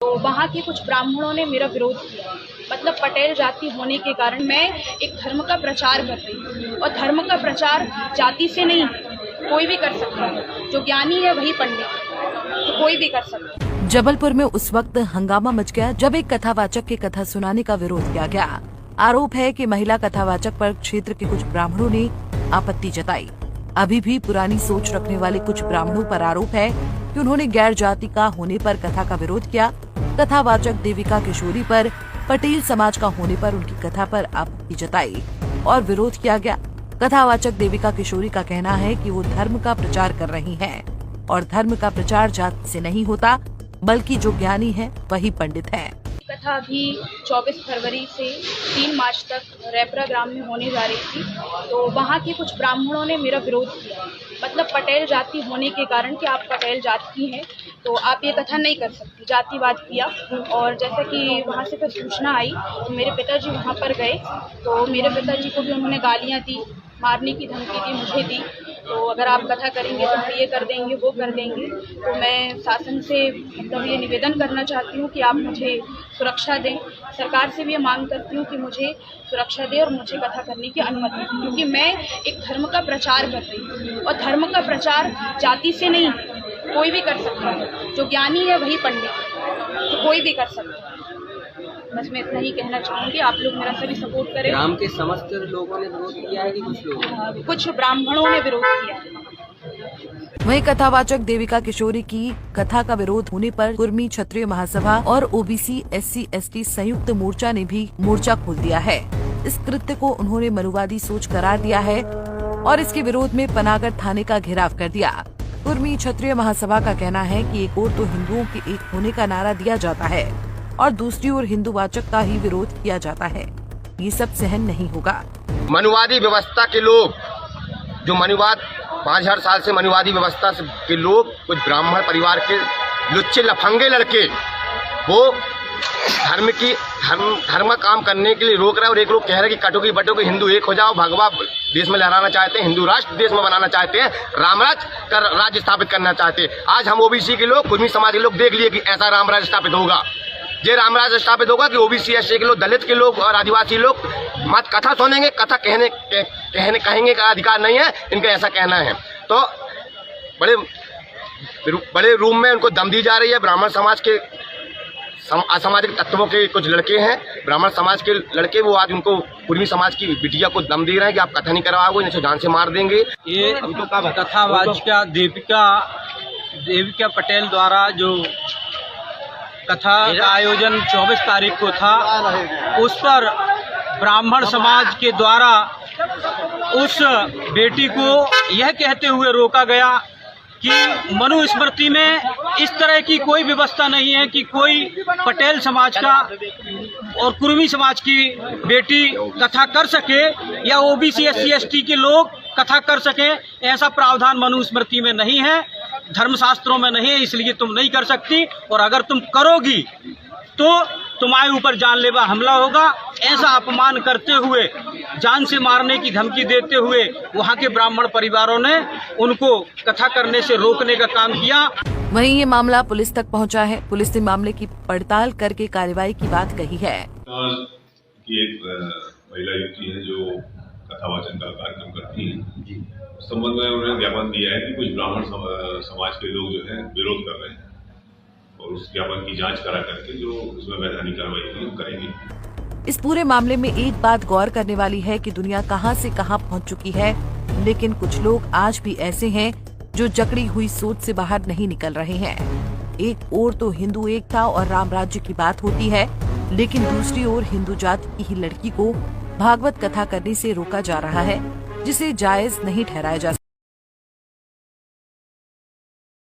तो वहाँ के कुछ ब्राह्मणों ने मेरा विरोध किया। मतलब पटेल जाति होने के कारण मैं एक धर्म का प्रचार कर रही हूँ, और धर्म का प्रचार जाति से नहीं, कोई भी कर सकता है। जो ज्ञानी है वही पंडित है, तो कोई भी कर सकता है। जबलपुर में उस वक्त हंगामा मच गया जब एक कथावाचक के कथा सुनाने का विरोध किया गया। आरोप है कि महिला कथावाचक पर क्षेत्र के कुछ ब्राह्मणों ने आपत्ति जताई। अभी भी पुरानी सोच रखने वाले कुछ ब्राह्मणों पर आरोप है कि उन्होंने गैर जाति का होने पर कथा का विरोध किया। कथावाचक देविका किशोरी पर पटेल समाज का होने पर उनकी कथा पर आपत्ति जताई और विरोध किया गया। कथावाचक देविका किशोरी का कहना है कि वो धर्म का प्रचार कर रही हैं और धर्म का प्रचार जाति से नहीं होता, बल्कि जो ज्ञानी है वही पंडित है। कथा अभी 24 फरवरी से 3 मार्च तक रैपरा ग्राम में होने जा रही थी। तो वहाँ के कुछ ब्राह्मणों ने मेरा विरोध किया। मतलब पटेल जाति होने के कारण कि आप पटेल जाति की हैं तो आप ये कथा नहीं कर सकती, जातिवाद किया। और जैसा कि वहाँ से फिर सूचना आई तो मेरे पिताजी वहाँ पर गए, तो मेरे पिताजी को भी उन्होंने गालियाँ दी, मारने की धमकी दी, मुझे दी। तो अगर आप कथा करेंगे तो हम ये कर देंगे, वो कर देंगे। तो मैं शासन से मतलब ये निवेदन करना चाहती हूँ कि आप मुझे सुरक्षा दें। सरकार से भी ये मांग करती हूँ कि मुझे सुरक्षा दें और मुझे कथा करने की अनुमति दें, क्योंकि मैं एक धर्म का प्रचार कर रही हूँ, और धर्म का प्रचार जाति से नहीं, कोई भी कर सकता है। जो ज्ञानी है वही पंडित है, तो कोई भी कर सकता है। बस मैं इतना ही कहना चाहूँगी, आप लोग मेरा सभी सपोर्ट करें। ग्राम के समस्त लोगों ने विरोध किया है कि कुछ लोग? कुछ ब्राह्मणों ने विरोध किया है। वहीं कथावाचक देविका किशोरी की कथा का विरोध होने पर कुर्मी क्षत्रिय महासभा और ओबीसी SC/ST संयुक्त मोर्चा ने भी मोर्चा खोल दिया है। इस कृत्य को उन्होंने मनुवादी सोच करार दिया है और इसके विरोध में पनागर थाने का घेराव कर दिया। कुर्मी क्षत्रिय महासभा का कहना है कि एक ओर तो हिंदुओं के एक होने का नारा दिया जाता है और दूसरी ओर हिंदूवाचक का ही विरोध किया जाता है। ये सब सहन नहीं होगा। मनुवादी व्यवस्था के लोग, जो मनुवाद 5000 साल से मनुवादी व्यवस्था के लोग, कुछ ब्राह्मण परिवार के लुच्चे लफंगे लड़के, वो धर्म काम करने के लिए रोक रहे हैं। और एक लोग कह रहे हैं कि कटोगी बटोगी हिंदू एक हो जाओ, भगवा देश में लहराना चाहते हैं, हिंदू राष्ट्र देश में बनाना चाहते हैं, रामराज का राज्य स्थापित करना चाहते हैं। आज हम ओबीसी के लोग, कुर्मी समाज के लोग देख लिए कि ऐसा रामराज स्थापित होगा। ये रामराज स्थापित होगा कि ओबीसी SC के लोग, दलित के लोग और आदिवासी लोग मत कथा सुनेंगे, कथा कहेंगे का अधिकार नहीं है, इनका ऐसा कहना है। तो बड़े रूम में उनको दम दी जा रही है। ब्राह्मण समाज के असामाजिक तत्वों के कुछ लड़के हैं, ब्राह्मण समाज के लड़के, वो आज उनको कुर्मी समाज की बिटिया को दम दे रहे हैं कि आप कथा नहीं करवाओगे, इन्हें जान से मार देंगे। ये कथावाचिका देविका पटेल द्वारा जो कथा का आयोजन 24 तारीख को था, उस पर ब्राह्मण समाज के द्वारा उस बेटी को यह कहते हुए रोका गया कि मनुस्मृति में इस तरह की कोई व्यवस्था नहीं है कि कोई पटेल समाज का और कुर्मी समाज की बेटी कथा कर सके या ओबीसी SC/ST के लोग कथा कर सके। ऐसा प्रावधान मनुस्मृति में नहीं है, धर्मशास्त्रों में नहीं है, इसलिए तुम नहीं कर सकती। और अगर तुम करोगी तो तुम्हारे ऊपर जानलेवा हमला होगा। ऐसा अपमान करते हुए, जान से मारने की धमकी देते हुए वहाँ के ब्राह्मण परिवारों ने उनको कथा करने से रोकने का काम किया। वहीं ये मामला पुलिस तक पहुंचा है। पुलिस ने मामले की पड़ताल करके कार्रवाई की बात कही है। एक महिला युवती है जो कथावाचन का कार्यक्रम करती है, उस संबंध में उन्होंने ज्ञापन दिया है कि कुछ ब्राह्मण समाज के लोग जो है विरोध कर रहे हैं, और उस ज्ञापन की जांच करा करके जो उसमें वैधानिक कार्रवाई करेंगे। इस पूरे मामले में एक बात गौर करने वाली है कि दुनिया कहां से कहां पहुंच चुकी है, लेकिन कुछ लोग आज भी ऐसे हैं जो जकड़ी हुई सोच से बाहर नहीं निकल रहे हैं। एक ओर तो हिंदू एकता और राम राज्य की बात होती है, लेकिन दूसरी ओर हिंदू जाति की ही लड़की को भागवत कथा करने से रोका जा रहा है, जिसे जायज नहीं ठहराया जा सकता।